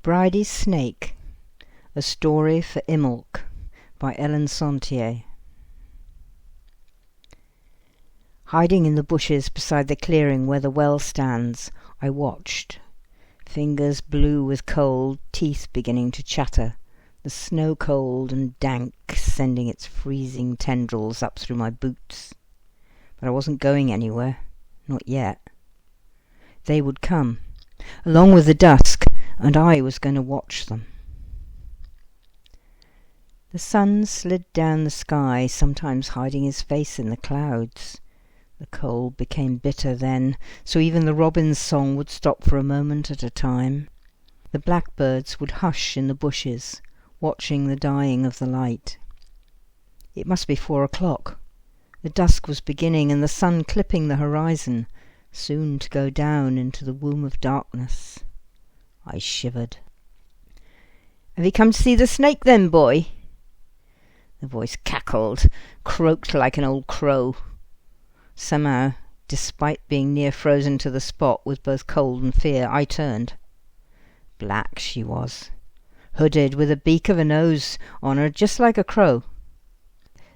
Bridey's Snake, A Story for Imolc by Ellen Sontier. Hiding in the bushes beside the clearing where the well stands, I watched. Fingers blue with cold, teeth beginning to chatter, the snow cold and dank sending its freezing tendrils up through my boots. But I wasn't going anywhere, not yet. They would come, along with the dusk, and I was going to watch them. The sun slid down the sky, sometimes hiding his face in the clouds. The cold became bitter then, so even the robin's song would stop for a moment at a time. The blackbirds would hush in the bushes, watching the dying of the light. It must be 4 o'clock. The dusk was beginning, and the sun clipping the horizon, soon to go down into the womb of darkness. I shivered. "Have you come to see the snake then, boy?" The voice cackled, croaked like an old crow. Somehow, despite being near frozen to the spot with both cold and fear, I turned. Black she was, hooded with a beak of a nose on her just like a crow.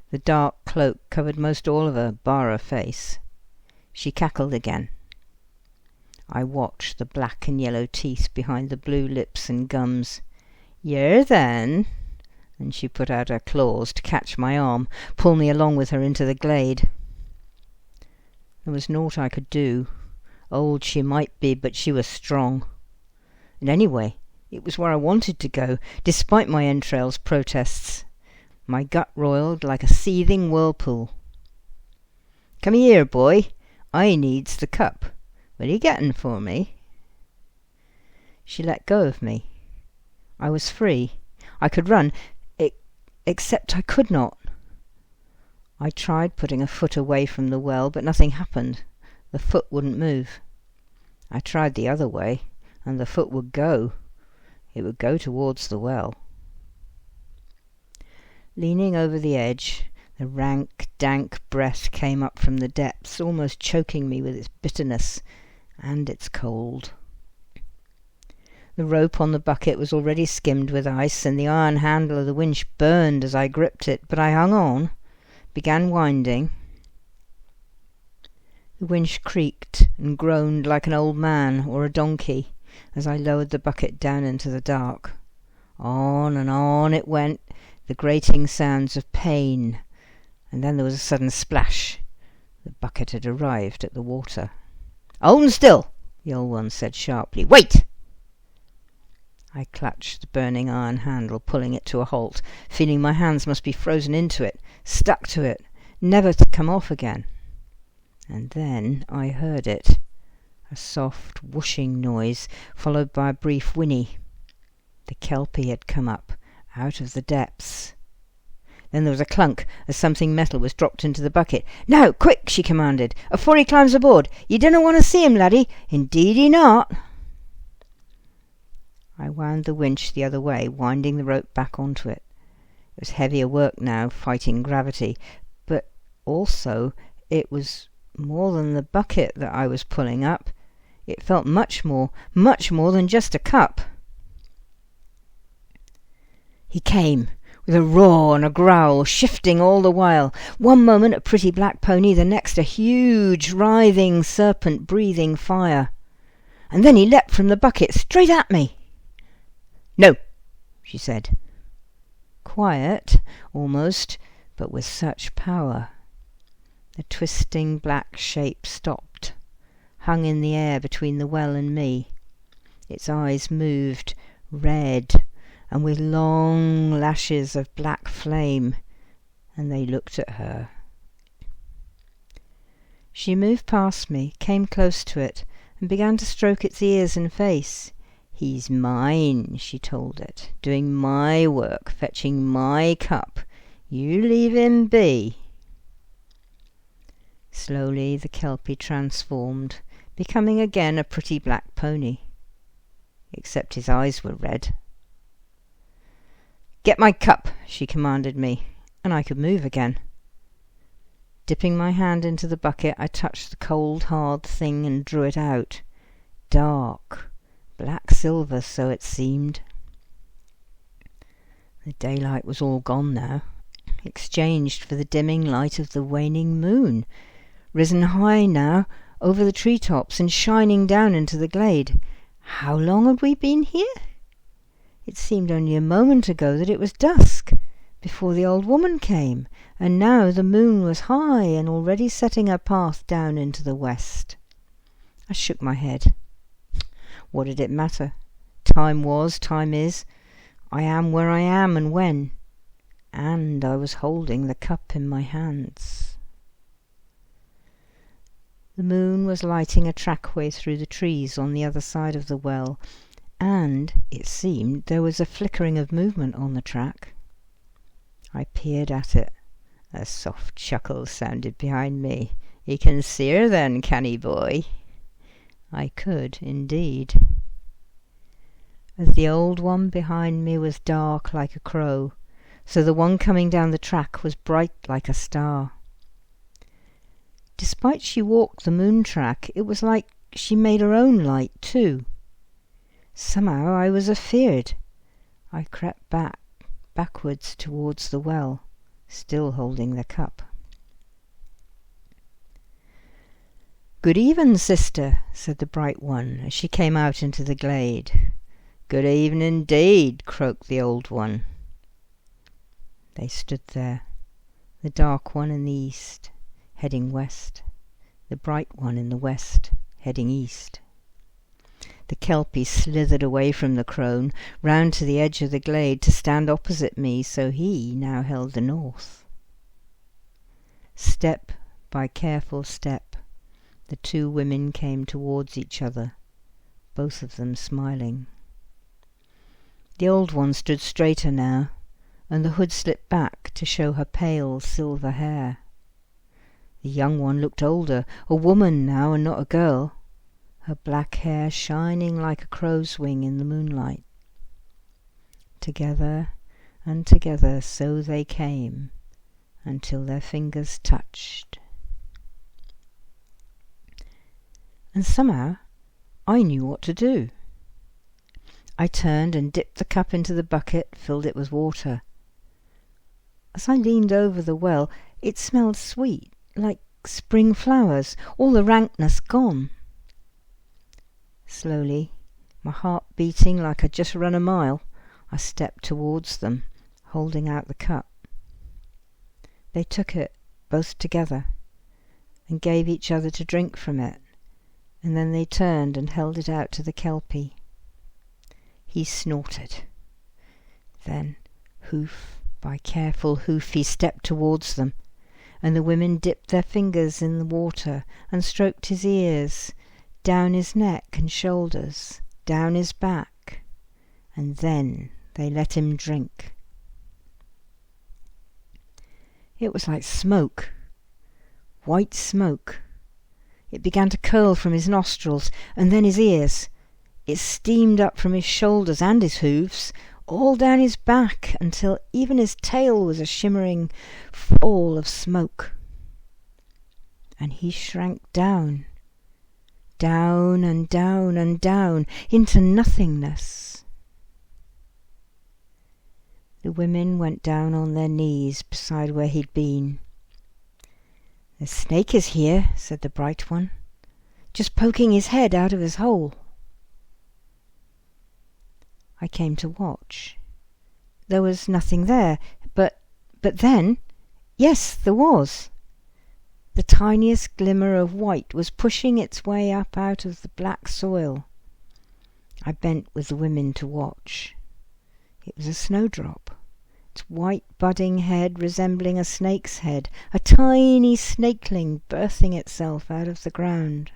The dark cloak covered most all of her, bar her face. She cackled again. I watched the black and yellow teeth behind the blue lips and gums. "Yer then?" And she put out her claws to catch my arm, pull me along with her into the glade. There was naught I could do. Old she might be, but she was strong. And anyway, it was where I wanted to go, despite my entrails' protests. My gut roiled like a seething whirlpool. "Come here, boy. I needs the cup. What are you getting for me?" She let go of me. I was free. I could run, except I could not. I tried putting a foot away from the well, but nothing happened. The foot wouldn't move. I tried the other way, and the foot would go. It would go towards the well. Leaning over the edge, the rank, dank breath came up from the depths, almost choking me with its bitterness and its cold. The rope on the bucket was already skimmed with ice, and the iron handle of the winch burned as I gripped it, but I hung on, began winding. The winch creaked and groaned like an old man or a donkey as I lowered the bucket down into the dark. On and on it went, the grating sounds of pain, and then there was a sudden splash. The bucket had arrived at the water. "Hold still," the old one said sharply. "Wait!" I clutched the burning iron handle, pulling it to a halt, feeling my hands must be frozen into it, stuck to it, never to come off again. And then I heard it, a soft whooshing noise, followed by a brief whinny. The kelpie had come up, out of the depths. Then there was a clunk as something metal was dropped into the bucket. "Now, quick!" she commanded, "afore he climbs aboard. You dinna want to see him, laddie. Indeedy not." I wound the winch the other way, winding the rope back onto it. It was heavier work now, fighting gravity, but also it was more than the bucket that I was pulling up. It felt much more than just a cup. He came, with a roar and a growl, shifting all the while. One moment a pretty black pony, the next a huge, writhing serpent breathing fire. And then he leapt from the bucket straight at me. "No," she said. Quiet, almost, but with such power. The twisting black shape stopped, hung in the air between the well and me. Its eyes moved, red, and with long lashes of black flame, and they looked at her. She moved past me, came close to it, and began to stroke its ears and face. "He's mine," she told it, "doing my work, fetching my cup. You leave him be." Slowly the kelpie transformed, becoming again a pretty black pony. Except his eyes were red. "Get my cup," she commanded me, and I could move again. Dipping my hand into the bucket, I touched the cold, hard thing and drew it out. Dark, black silver, so it seemed. The daylight was all gone now, exchanged for the dimming light of the waning moon, risen high now over the treetops and shining down into the glade. How long had we been here? It seemed only a moment ago that it was dusk, before the old woman came, and now the moon was high and already setting her path down into the west. I shook my head. What did it matter? Time was, time is. I am where I am and when. And I was holding the cup in my hands. The moon was lighting a trackway through the trees on the other side of the well, and, it seemed, there was a flickering of movement on the track. I peered at it. A soft chuckle sounded behind me. "You can see her then, canny boy?" I could, indeed. The old one behind me was dark like a crow, so the one coming down the track was bright like a star. Despite she walked the moon track, it was like she made her own light too. Somehow I was afeard. I crept backwards towards the well, still holding the cup. "Good even, sister," said the bright one as she came out into the glade. "Good even indeed," croaked the old one. They stood there, the dark one in the east, heading west, the bright one in the west, heading east. The kelpie slithered away from the crone, round to the edge of the glade to stand opposite me, so he now held the north. Step by careful step, the two women came towards each other, both of them smiling. The old one stood straighter now, and the hood slipped back to show her pale silver hair. The young one looked older, a woman now and not a girl, her black hair shining like a crow's wing in the moonlight. Together and together so they came, until their fingers touched. And somehow I knew what to do. I turned and dipped the cup into the bucket, filled it with water. As I leaned over the well, it smelled sweet, like spring flowers, all the rankness gone. Slowly, my heart beating like I'd just run a mile, I stepped towards them, holding out the cup. They took it, both together, and gave each other to drink from it, and then they turned and held it out to the kelpie. He snorted. Then, hoof by careful hoof, he stepped towards them, and the women dipped their fingers in the water and stroked his ears, down his neck and shoulders, down his back, and then they let him drink. It was like smoke, white smoke. It began to curl from his nostrils and then his ears. It steamed up from his shoulders and his hoofs, all down his back, until even his tail was a shimmering fall of smoke. And he shrank down, down and down and down, into nothingness. The women went down on their knees beside where he'd been. "The snake is here," said the bright one, "just poking his head out of his hole." I came to watch. There was nothing there, but then, yes, there was. The tiniest glimmer of white was pushing its way up out of the black soil. I bent with the women to watch. It was a snowdrop, its white budding head resembling a snake's head, a tiny snakeling birthing itself out of the ground.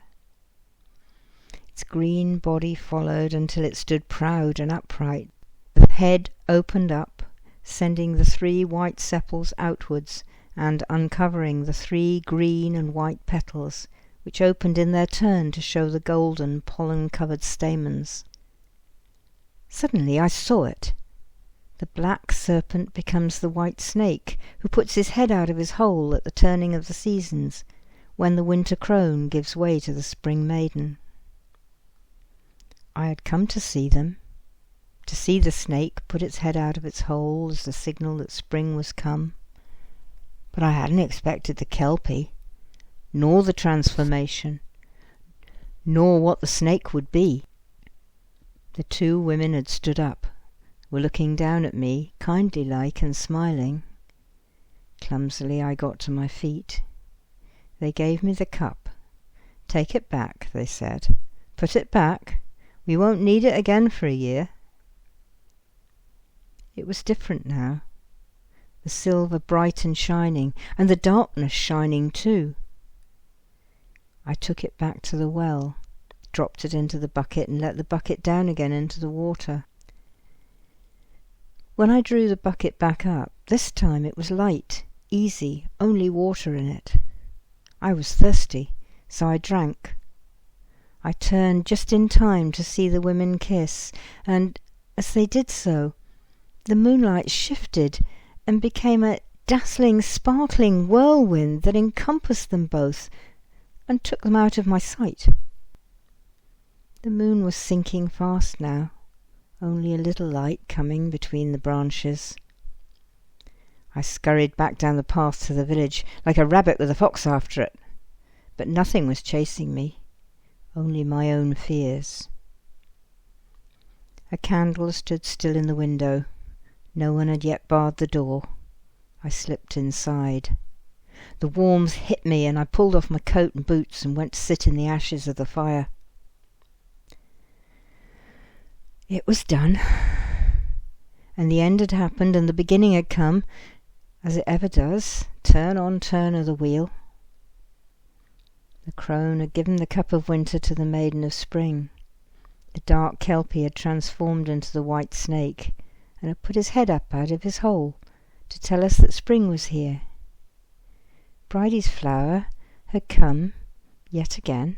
Its green body followed until it stood proud and upright. The head opened up, sending the 3 white sepals outwards and uncovering the 3 green and white petals, which opened in their turn to show the golden pollen-covered stamens. Suddenly I saw it. The black serpent becomes the white snake, who puts his head out of his hole at the turning of the seasons, when the winter crone gives way to the spring maiden. I had come to see them, to see the snake put its head out of its hole as the signal that spring was come. But I hadn't expected the kelpie, nor the transformation, nor what the snake would be. The two women had stood up, were looking down at me, kindly like and smiling. Clumsily I got to my feet. They gave me the cup. "Take it back," they said. "Put it back. We won't need it again for a year." It was different now. The silver bright and shining, and the darkness shining too. I took it back to the well, dropped it into the bucket and let the bucket down again into the water. When I drew the bucket back up, this time it was light, easy, only water in it. I was thirsty, so I drank. I turned just in time to see the women kiss, and as they did so, the moonlight shifted and became a dazzling, sparkling whirlwind that encompassed them both and took them out of my sight. The moon was sinking fast now, only a little light coming between the branches. I scurried back down the path to the village, like a rabbit with a fox after it. But nothing was chasing me, only my own fears. A candle stood still in the window. No one had yet barred the door. I slipped inside. The warmth hit me, and I pulled off my coat and boots and went to sit in the ashes of the fire. It was done, and the end had happened, and the beginning had come, as it ever does, turn on turn of the wheel. The crone had given the cup of winter to the Maiden of Spring. The dark kelpie had transformed into the white snake, and had put his head up out of his hole to tell us that spring was here. Bridey's flower had come yet again.